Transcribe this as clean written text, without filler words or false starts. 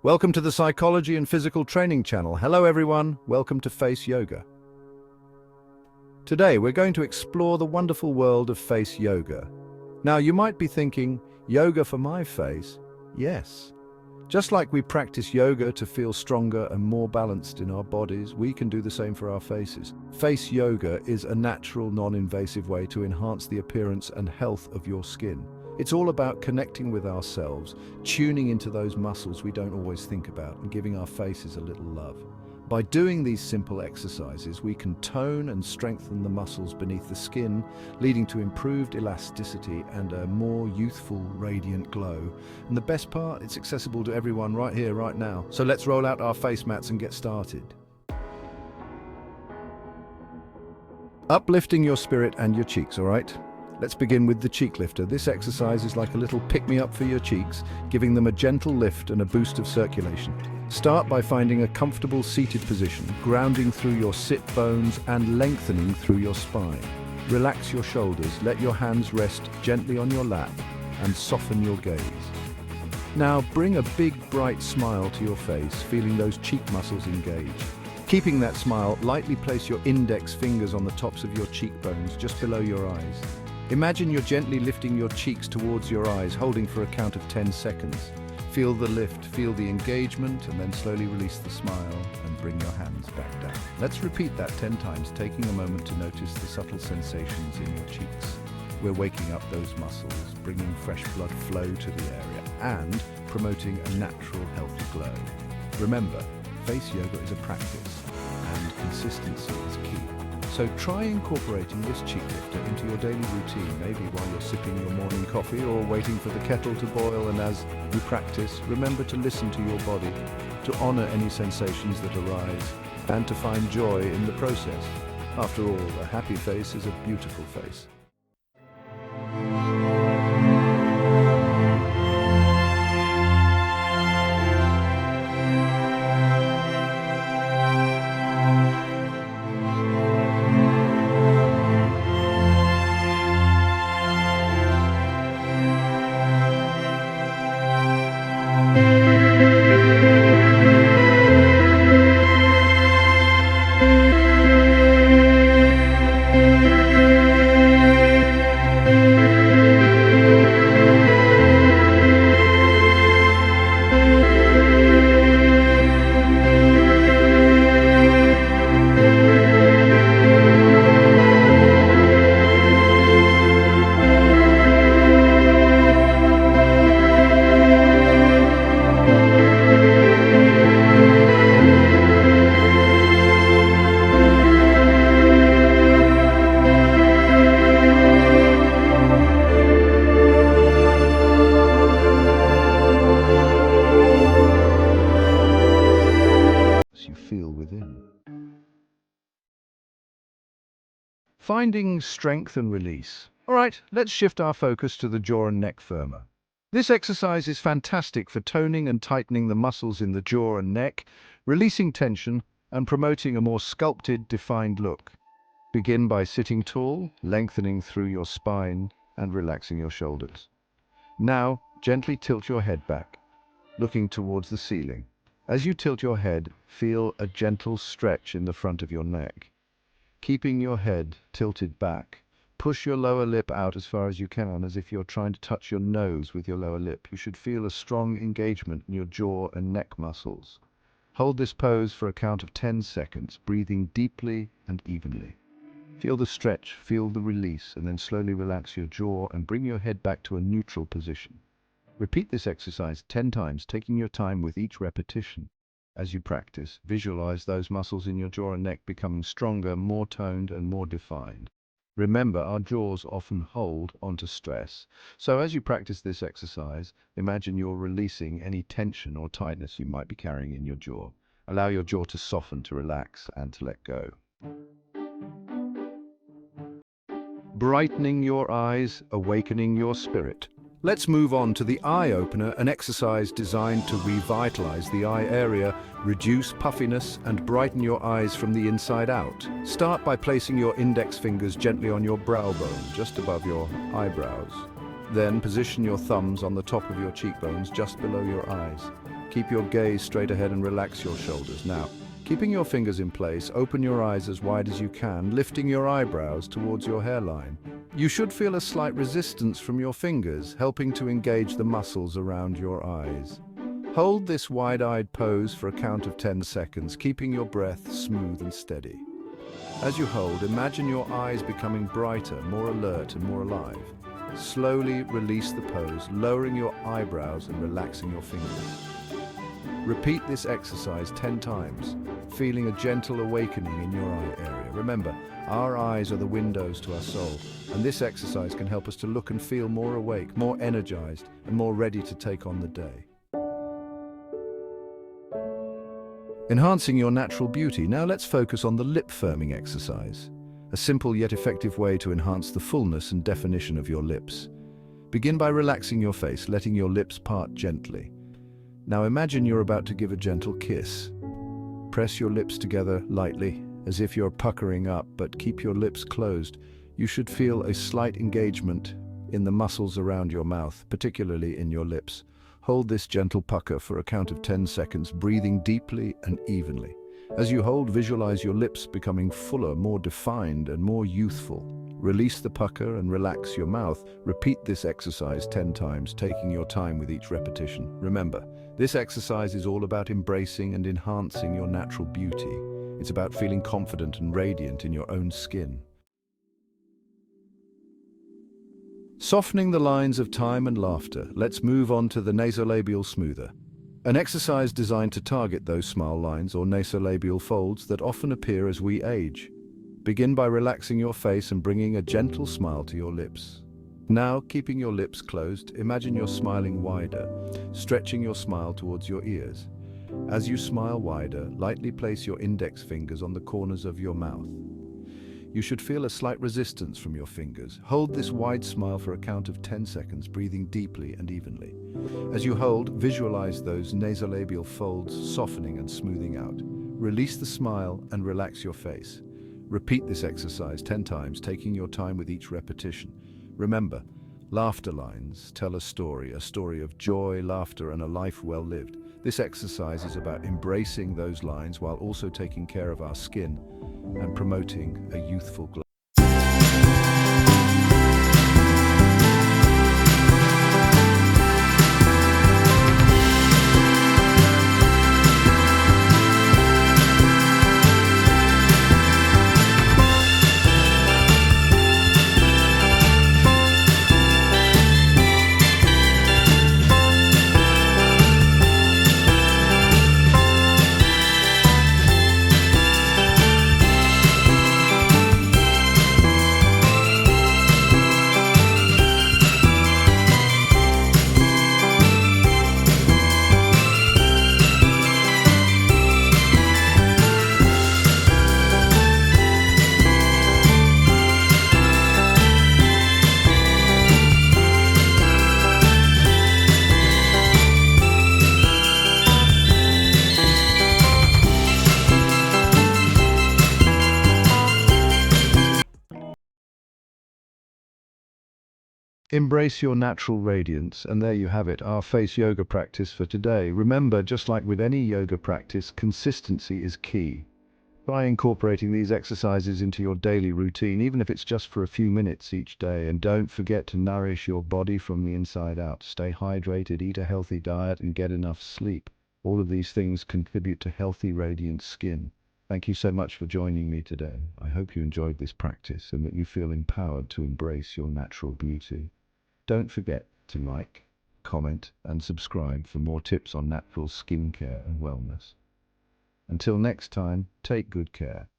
Welcome to the Psychology and Physical Training channel. Hello everyone, welcome to Face Yoga. Today we're going to explore the wonderful world of face yoga. Now you might be thinking, yoga for my face? Yes. Just like we practice yoga to feel stronger and more balanced in our bodies, we can do the same for our faces. Face yoga is a natural, non-invasive way to enhance the appearance and health of your skin. It's all about connecting with ourselves, tuning into those muscles we don't always think about, and giving our faces a little love. By doing these simple exercises, we can tone and strengthen the muscles beneath the skin, leading to improved elasticity and a more youthful, radiant glow. And the best part, it's accessible to everyone right here, right now. So let's roll out our face mats and get started. Uplifting your spirit and your cheeks, all right? Let's begin with the cheek lifter. This exercise is like a little pick-me-up for your cheeks, giving them a gentle lift and a boost of circulation. Start by finding a comfortable seated position, grounding through your sit bones and lengthening through your spine. Relax your shoulders, let your hands rest gently on your lap, and soften your gaze. Now bring a big, bright smile to your face, feeling those cheek muscles engage. Keeping that smile, lightly place your index fingers on the tops of your cheekbones, just below your eyes. Imagine you're gently lifting your cheeks towards your eyes, holding for a count of 10 seconds. Feel the lift, feel the engagement, and then slowly release the smile and bring your hands back down. Let's repeat that 10 times, taking a moment to notice the subtle sensations in your cheeks. We're waking up those muscles, bringing fresh blood flow to the area, and promoting a natural, healthy glow. Remember, face yoga is a practice, and consistency is key. So try incorporating this cheek lifter into your daily routine, maybe while you're sipping your morning coffee or waiting for the kettle to boil. And as you practice, remember to listen to your body, to honor any sensations that arise, and to find joy in the process. After all, a happy face is a beautiful face. Finding strength and release. All right, let's shift our focus to the jaw and neck firmer. This exercise is fantastic for toning and tightening the muscles in the jaw and neck, releasing tension and promoting a more sculpted, defined look. Begin by sitting tall, lengthening through your spine and relaxing your shoulders. Now, gently tilt your head back, looking towards the ceiling. As you tilt your head, feel a gentle stretch in the front of your neck. Keeping your head tilted back, push your lower lip out as far as you can, as if you're trying to touch your nose with your lower lip. You should feel a strong engagement in your jaw and neck muscles. Hold this pose for a count of 10 seconds, breathing deeply and evenly. Feel the stretch, feel the release, and then slowly relax your jaw and bring your head back to a neutral position. Repeat this exercise 10 times, taking your time with each repetition. As you practice, visualize those muscles in your jaw and neck becoming stronger, more toned, and more defined. Remember, our jaws often hold onto stress. So as you practice this exercise, imagine you're releasing any tension or tightness you might be carrying in your jaw. Allow your jaw to soften, to relax, and to let go. Brightening your eyes, awakening your spirit. Let's move on to the eye opener, an exercise designed to revitalize the eye area, reduce puffiness, and brighten your eyes from the inside out. Start by placing your index fingers gently on your brow bone, just above your eyebrows. Then position your thumbs on the top of your cheekbones, just below your eyes. Keep your gaze straight ahead and relax your shoulders. Now, keeping your fingers in place, open your eyes as wide as you can, lifting your eyebrows towards your hairline. You should feel a slight resistance from your fingers, helping to engage the muscles around your eyes. Hold this wide-eyed pose for a count of 10 seconds, keeping your breath smooth and steady. As you hold, imagine your eyes becoming brighter, more alert and more alive. Slowly release the pose, lowering your eyebrows and relaxing your fingers. Repeat this exercise 10 times, feeling a gentle awakening in your eye area. Remember, our eyes are the windows to our soul, and this exercise can help us to look and feel more awake, more energized, and more ready to take on the day. Enhancing your natural beauty, now let's focus on the lip firming exercise. A simple yet effective way to enhance the fullness and definition of your lips. Begin by relaxing your face, letting your lips part gently. Now imagine you're about to give a gentle kiss. Press your lips together lightly, as if you're puckering up, but keep your lips closed. You should feel a slight engagement in the muscles around your mouth, particularly in your lips. Hold this gentle pucker for a count of 10 seconds, breathing deeply and evenly. As you hold, visualize your lips becoming fuller, more defined, and more youthful. Release the pucker and relax your mouth. Repeat this exercise 10 times, taking your time with each repetition. Remember, this exercise is all about embracing and enhancing your natural beauty. It's about feeling confident and radiant in your own skin. Softening the lines of time and laughter, let's move on to the nasolabial smoother. An exercise designed to target those smile lines or nasolabial folds that often appear as we age. Begin by relaxing your face and bringing a gentle smile to your lips. Now, keeping your lips closed, imagine you're smiling wider, stretching your smile towards your ears. As you smile wider, lightly place your index fingers on the corners of your mouth. You should feel a slight resistance from your fingers. Hold this wide smile for a count of 10 seconds, breathing deeply and evenly. As you hold, visualize those nasolabial folds softening and smoothing out. Release the smile and relax your face. Repeat this exercise 10 times, taking your time with each repetition. Remember, laughter lines tell a story of joy, laughter, and a life well lived. This exercise is about embracing those lines while also taking care of our skin and promoting a youthful glow. Embrace your natural radiance, and there you have it, our face yoga practice for today. Remember, just like with any yoga practice, consistency is key. Try incorporating these exercises into your daily routine, even if it's just for a few minutes each day. And don't forget to nourish your body from the inside out. Stay hydrated, eat a healthy diet, and get enough sleep. All of these things contribute to healthy, radiant skin. Thank you so much for joining me today. I hope you enjoyed this practice and that you feel empowered to embrace your natural beauty. Don't forget to like, comment, and subscribe for more tips on natural skincare and wellness. Until next time, take good care.